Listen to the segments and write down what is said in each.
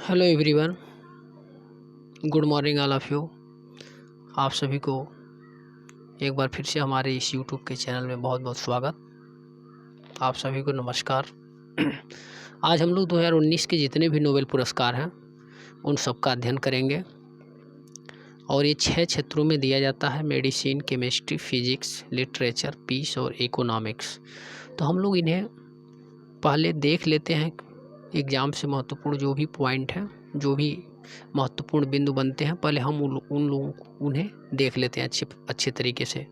Hello everyone, good morning all of you. आप सभी को एक बार फिर से हमारे इस यूट्यूब के चैनल में बहुत बहुत स्वागत। आप सभी को नमस्कार। आज हम लोग 2019 के जितने भी नोबेल पुरस्कार हैं उन सब का अध्ययन करेंगे और ये 6 क्षेत्रों में दिया जाता है: medicine, chemistry, physics, literature, peace और इकोनॉमिक्स। तो हम लोग इन्हें पहले देख लेते हैं। एग्ज़ाम से महत्वपूर्ण जो भी पॉइंट हैं, जो भी महत्वपूर्ण बिंदु बनते हैं, पहले हम उन्हें देख लेते हैं अच्छे तरीके से।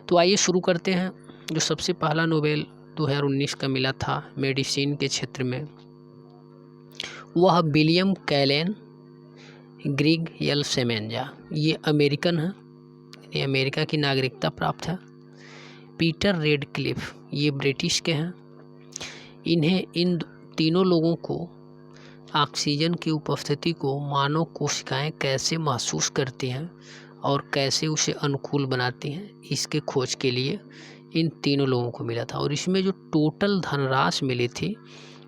तो आइए शुरू करते हैं। जो सबसे पहला नोबेल 2019 का मिला था मेडिसिन के क्षेत्र में, वह विलियम कैलेन ग्रिग यल सेमेंजा। ये अमेरिकन है, ये अमेरिका की नागरिकता प्राप्त है। पीटर रेडक्लिफ, ये ब्रिटिश के हैं। इन तीनों लोगों को ऑक्सीजन की उपस्थिति को मानव कोशिकाएं कैसे महसूस करती हैं और कैसे उसे अनुकूल बनाती हैं, इसके खोज के लिए इन तीनों लोगों को मिला था। और इसमें जो टोटल धनराशि मिली थी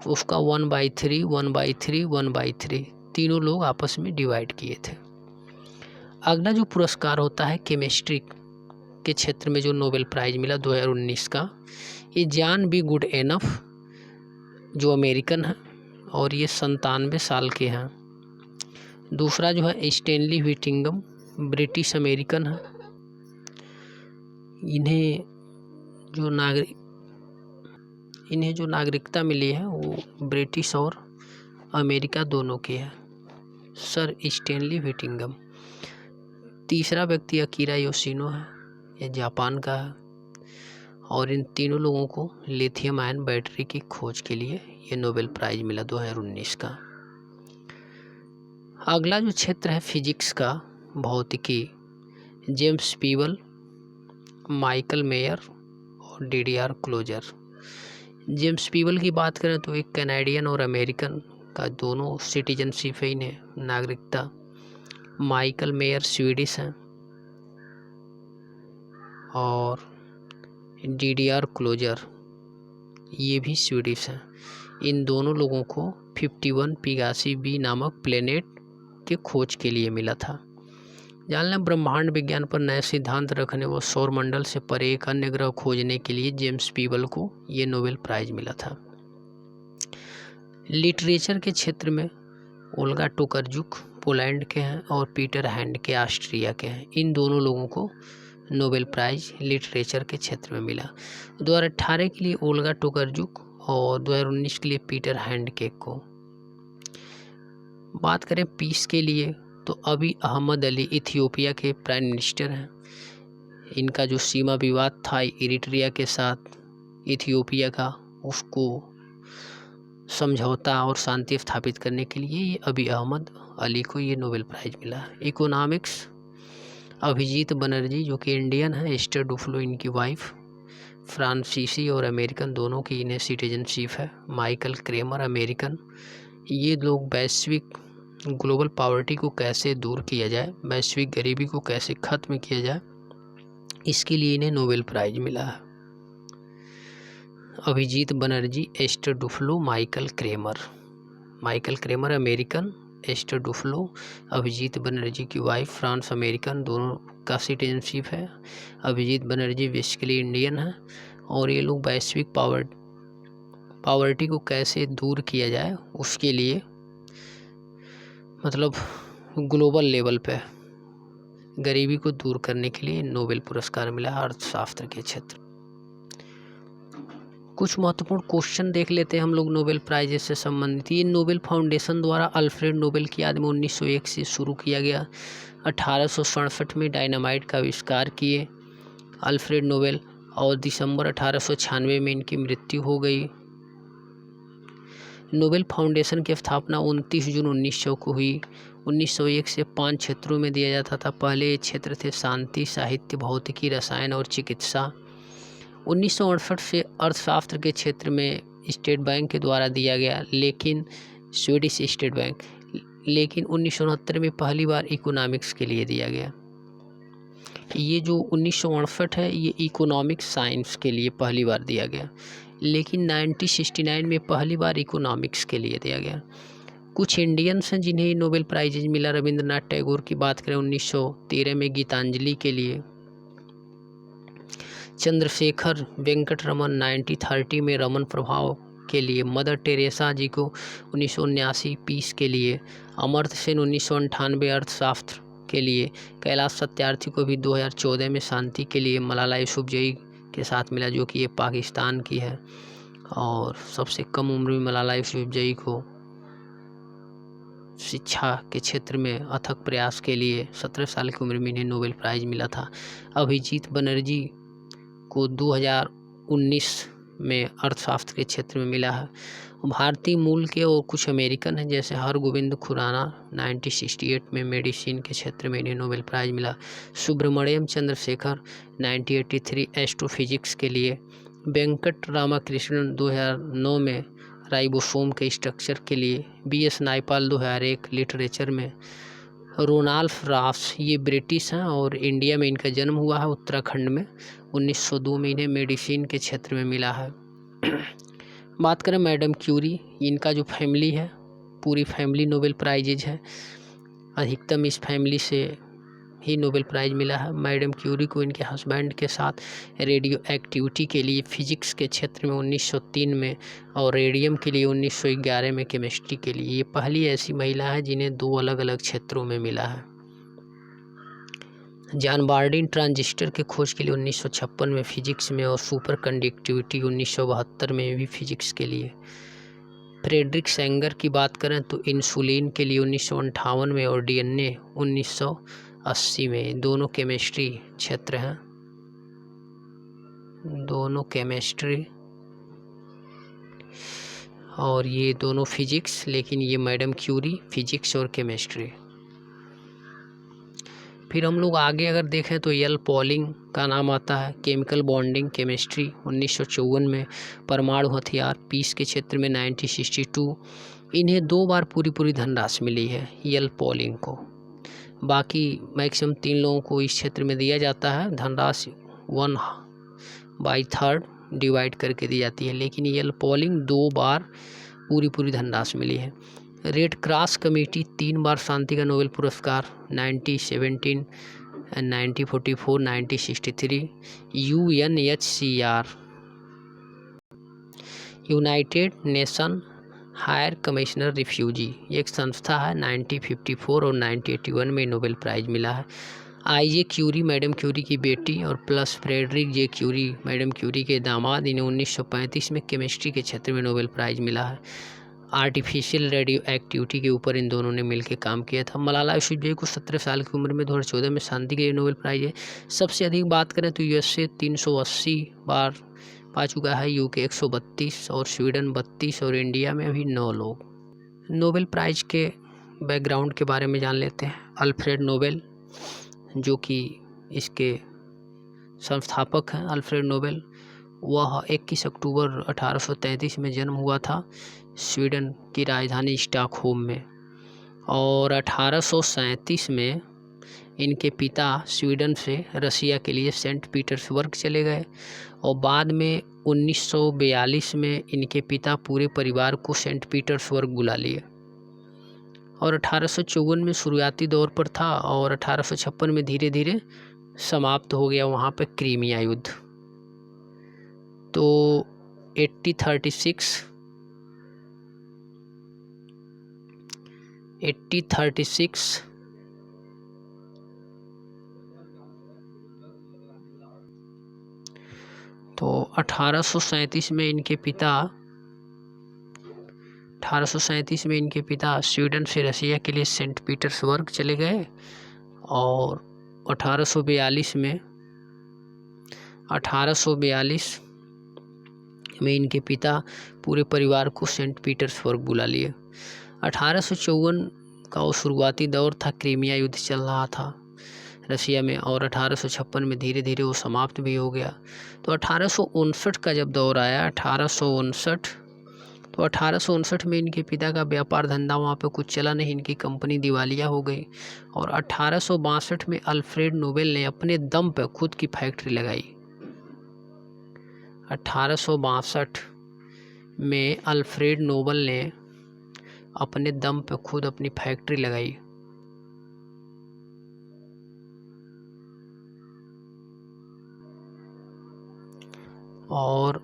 उसका 1/3, 1/3, 1/3 तीनों लोग आपस में डिवाइड किए थे। अगला जो पुरस्कार होता है केमिस्ट्री के क्षेत्र में, जो नोबेल प्राइज़ मिला 2019 का, ये जॉन बी गुडएनफ, जो अमेरिकन है और ये 97 साल के हैं। दूसरा जो है स्टैनली व्हिटिंगम, ब्रिटिश अमेरिकन है। इन्हें जो नागरिकता मिली है वो ब्रिटिश और अमेरिका दोनों की है, सर स्टैनली व्हिटिंगम। तीसरा व्यक्ति अकीरा योशिनो है, ये जापान का है। और इन तीनों लोगों को लिथियम आयन बैटरी की खोज के लिए ये नोबेल प्राइज़ मिला 2019 का। अगला जो क्षेत्र है फिजिक्स का, भौतिकी, जेम्स पीबल, माइकल मेयर और डीडीआर क्लोजर। जेम्स पीबल की बात करें तो एक कैनेडियन और अमेरिकन का दोनों सिटीजनशिप है, इन्हें नागरिकता। माइकल मेयर स्वीडिश हैं और डीडीआर क्लोजर ये भी स्वीडिश हैं। इन दोनों लोगों को 51 पिगासी बी नामक प्लेनेट के खोज के लिए मिला था। जान लें, ब्रह्मांड विज्ञान पर नए सिद्धांत रखने व सौरमंडल से परे एक अन्य ग्रह खोजने के लिए जेम्स पीबल को ये नोबेल प्राइज़ मिला था। लिटरेचर के क्षेत्र में ओल्गा टोकरजुक पोलैंड के हैं और पीटर हैंडके ऑस्ट्रिया के हैं। इन दोनों लोगों को नोबेल प्राइज़ लिटरेचर के क्षेत्र में मिला। 2018 के लिए ओल्गा टोकरजुक और 2019 के लिए पीटर हैंडके को। बात करें पीस के लिए तो अभी अहमद अली इथियोपिया के प्राइम मिनिस्टर हैं। इनका जो सीमा विवाद था इरिट्रिया के साथ इथियोपिया का, उसको समझौता और शांति स्थापित करने के लिए ये अभी अहमद अली को ये नोबेल प्राइज़ मिला। इकोनॉमिक्स, अभिजीत बनर्जी जो कि इंडियन है, एस्टर डुफ्लो इनकी वाइफ, फ्रांसीसी और अमेरिकन दोनों की इन्हें सिटीजनशिप है। Michael Kremer American. ये लोग वैश्विक ग्लोबल पॉवर्टी को कैसे दूर किया जाए, वैश्विक गरीबी को कैसे ख़त्म किया जाए, इसके लिए इन्हें नोबेल प्राइज़ मिला है। Abhijit Banerjee, Esther Duflo, Michael Kremer. Michael Kremer American, Esther Duflo Abhijit Banerjee की वाइफ, फ्रांस अमेरिकन, दोनों का सिटीजनशिप है। अभिजीत बनर्जी बेसिकली इंडियन है और ये लोग वैश्विक पॉवर्टी को कैसे दूर किया जाए उसके लिए, मतलब ग्लोबल लेवल पे गरीबी को दूर करने के लिए नोबेल पुरस्कार मिला अर्थशास्त्र के क्षेत्र। कुछ महत्वपूर्ण क्वेश्चन देख लेते हैं हम लोग नोबेल प्राइज़ से संबंधित। ये नोबेल फाउंडेशन द्वारा अल्फ्रेड नोबेल की याद में 1901 से शुरू किया गया। 1867 में डायनामाइट का आविष्कार किए अल्फ्रेड नोबेल और दिसंबर 1896 में इनकी मृत्यु हो गई। नोबेल फाउंडेशन की स्थापना 29 जून 1900 को हुई। 1901 से 5 क्षेत्रों में दिया जाता था। पहले ये क्षेत्र थे शांति, साहित्य, भौतिकी, रसायन और चिकित्सा। 1968 से अर्थशास्त्र के क्षेत्र में स्टेट बैंक के द्वारा दिया गया, लेकिन स्वीडिश स्टेट बैंक। लेकिन 1969 में पहली बार इकोनॉमिक्स के लिए दिया गया। ये जो 1968 है ये इकोनॉमिक्स साइंस के लिए पहली बार दिया गया, लेकिन 1969 में पहली बार इकोनॉमिक्स के लिए दिया गया। कुछ इंडियंस हैं जिन्हें नोबेल प्राइज मिला। रविंद्रनाथ टैगोर की बात करें 1913 में गीतांजलि के लिए। चंद्रशेखर वेंकट रमन 1930 में रमन प्रभाव के लिए। मदर टेरेसा जी को 1979 पीस के लिए। अमर्त्य सेन 1998 अर्थशास्त्र के लिए। कैलाश सत्यार्थी को भी 2014 में शांति के लिए। मलाला यूसुफजई के साथ मिला जो कि ये पाकिस्तान की है, और सबसे कम उम्र में मलाला यूसुफजई को शिक्षा के क्षेत्र में अथक प्रयास के लिए 17 साल की उम्र में इन्हें नोबेल प्राइज़ मिला था। अभिजीत बनर्जी को 2019 में अर्थशास्त्र के क्षेत्र में मिला है। भारतीय मूल के और कुछ अमेरिकन हैं जैसे हरगोविंद खुराना 1968 में मेडिसिन के क्षेत्र में इन्हें नोबेल प्राइज़ मिला। सुब्रमण्यम चंद्रशेखर 1983 एस्ट्रोफिजिक्स के लिए। वेंकट रामाकृष्णन 2009 में राइबोसोम के स्ट्रक्चर के लिए। BS नायपाल 2001 लिटरेचर में। रोनाल्फ रास ये ब्रिटिश हैं और इंडिया में इनका जन्म हुआ है उत्तराखंड में। 1902 में इन्हें मेडिसिन के क्षेत्र में मिला है। बात करें मैडम क्यूरी, इनका जो फैमिली है पूरी फैमिली नोबेल प्राइजेज है। अधिकतम इस फैमिली से ही नोबेल प्राइज़ मिला है। मैडम क्यूरी को इनके हस्बैंड के साथ रेडियो एक्टिविटी के लिए फिजिक्स के क्षेत्र में 1903 में और रेडियम के लिए 1911 में केमिस्ट्री के लिए। ये पहली ऐसी महिला है जिन्हें 2 अलग अलग क्षेत्रों में मिला है। जॉन बार्डिन ट्रांजिस्टर के खोज के लिए 1956 में फिजिक्स में और सुपर कंडक्टिविटी 1972 में भी फिजिक्स के लिए। फ्रेडरिक सेंगर की बात करें तो इंसुलिन के लिए 1958 में और DNA 1980 में। दोनों केमिस्ट्री क्षेत्र हैं, दोनों केमिस्ट्री और ये दोनों फिजिक्स, लेकिन ये मैडम क्यूरी फिजिक्स और केमिस्ट्री। फिर हम लोग आगे अगर देखें तो एल पॉलिंग का नाम आता है। केमिकल बॉन्डिंग केमिस्ट्री 1954 में। परमाणु हथियार पीस के क्षेत्र में 1962। इन्हें 2 बार पूरी धनराशि मिली है एल पॉलिंग को। बाकी मैक्सिमम 3 लोगों को इस क्षेत्र में दिया जाता है। धनराशि 1/3 डिवाइड करके दी जाती है, लेकिन एल पॉलिंग 2 बार पूरी धनराशि मिली है। रेड क्रॉस कमेटी 3 बार शांति का नोबेल पुरस्कार 1917, 1944, 1963। UNHCR United Nation higher commissioner refugee एक संस्था है। 1954 और 1981 में नोबेल प्राइज़ मिला है। IJ क्यूरी मैडम क्यूरी की बेटी और plus Frederic J Curie madam Curie के दामाद, इन्हें 1935 में केमिस्ट्री के क्षेत्र में नोबेल प्राइज़ मिला है। आर्टिफिशियल रेडियो एक्टिविटी के ऊपर इन दोनों ने मिलकर काम किया था। मलाला यूसुफजई को 17 साल की उम्र में 2014 में शांति के लिए नोबेल प्राइज़ है। सबसे अधिक बात करें तो USA 380 बार पा चुका है, UK 132 और स्वीडन 32 और इंडिया में अभी 9 लोग। नोबेल प्राइज़ के बैकग्राउंड के बारे में जान लेते हैं। अल्फ्रेड नोबेल जो कि इसके संस्थापक हैं। अल्फ्रेड नोबेल वह 21 अक्टूबर 1833 में जन्म हुआ था स्वीडन की राजधानी स्टॉकहोम में, और 1837 में इनके पिता स्वीडन से रसिया के लिए सेंट पीटर्सबर्ग चले गए और बाद में 1942 में इनके पिता पूरे परिवार को सेंट पीटर्सबर्ग बुला लिए और 1854 में शुरुआती दौर पर था और 1856 में धीरे धीरे समाप्त हो गया वहाँ पे क्रीमिया युद्ध। तो 1836 तो 1837 में इनके पिता स्वीडन से रसिया के लिए सेंट पीटर्सबर्ग चले गए और 1842 में इनके पिता पूरे परिवार को सेंट पीटर्सबर्ग बुला लिए। 1854 का वो शुरुआती दौर था, क्रीमिया युद्ध चल रहा था रसिया में और 1856 में धीरे धीरे वो समाप्त भी हो गया। तो 1859 का जब दौर आया 1859 में इनके पिता का व्यापार धंधा वहाँ पे कुछ चला नहीं, इनकी कंपनी दिवालिया हो गई और 1862 में अल्फ्रेड नोबेल ने अपने दम पे खुद की फैक्ट्री लगाई। 1862 में अल्फ्रेड नोबेल ने अपने दम पे खुद अपनी फैक्ट्री लगाई। और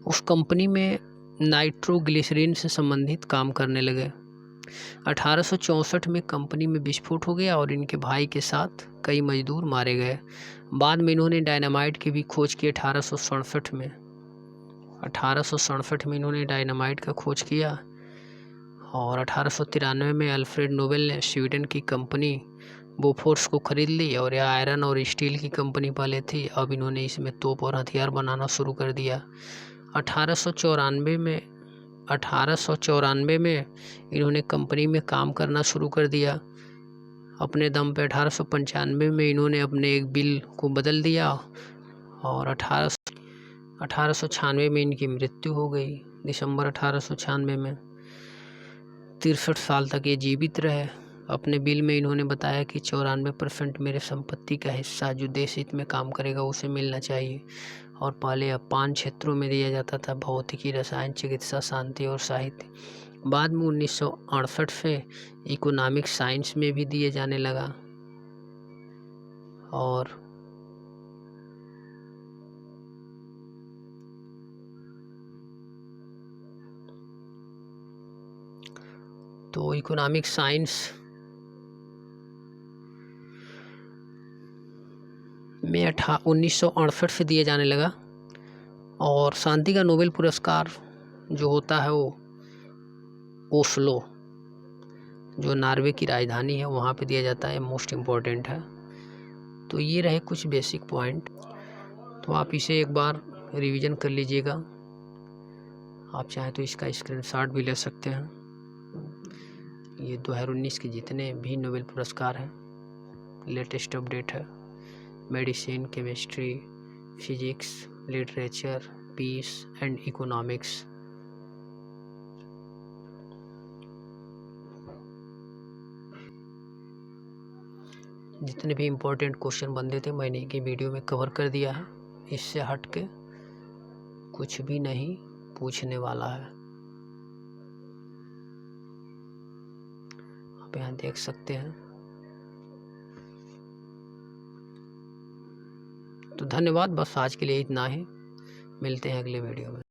उस कंपनी में नाइट्रोग्लिसरीन से संबंधित काम करने लगे। 1864 में कंपनी में विस्फोट हो गया और इनके भाई के साथ कई मजदूर मारे गए। बाद में इन्होंने डायनामाइट की भी खोज की। 1867 में इन्होंने डायनामाइट का खोज किया। और 1893 में अल्फ्रेड नोबेल ने स्वीडन की कंपनी बोफोर्स को खरीद ली। और यह आयरन और स्टील की कंपनी पहले थी, अब इन्होंने इसमें तोप और हथियार बनाना शुरू कर दिया। 1894 में इन्होंने कंपनी में काम करना शुरू कर दिया अपने दम पे। 1895 में इन्होंने अपने एक बिल को बदल दिया और 1896 में इनकी मृत्यु हो गई। दिसंबर 1896 में 63 साल तक ये जीवित रहे। अपने बिल में इन्होंने बताया कि 94% मेरे संपत्ति का हिस्सा जो देश हित में काम करेगा उसे मिलना चाहिए। और पहले यह 5 क्षेत्रों में दिया जाता था: भौतिकी, रसायन, चिकित्सा, शांति और साहित्य। बाद में 1968 से इकोनॉमिक साइंस में भी दिए जाने लगा। और तो इकोनॉमिक साइंस में 1968 से दिए जाने लगा। और शांति का नोबेल पुरस्कार जो होता है वो ओस्लो, जो नॉर्वे की राजधानी है, वहाँ पे दिया जाता है। मोस्ट इम्पोर्टेंट है। तो ये रहे कुछ बेसिक पॉइंट, तो आप इसे एक बार रिवीजन कर लीजिएगा। आप चाहें तो इसका स्क्रीनशॉट भी ले सकते हैं। ये 2019 के जितने भी नोबेल पुरस्कार हैं, लेटेस्ट अपडेट है। Medicine, chemistry, physics, literature, peace and economics. जितने भी इम्पोर्टेंट क्वेश्चन बनते थे मैंने एक वीडियो में कवर कर दिया है। इससे हट के कुछ भी नहीं पूछने वाला है। आप यहाँ देख सकते हैं। तो धन्यवाद, बस आज के लिए इतना ही। मिलते हैं अगले वीडियो में।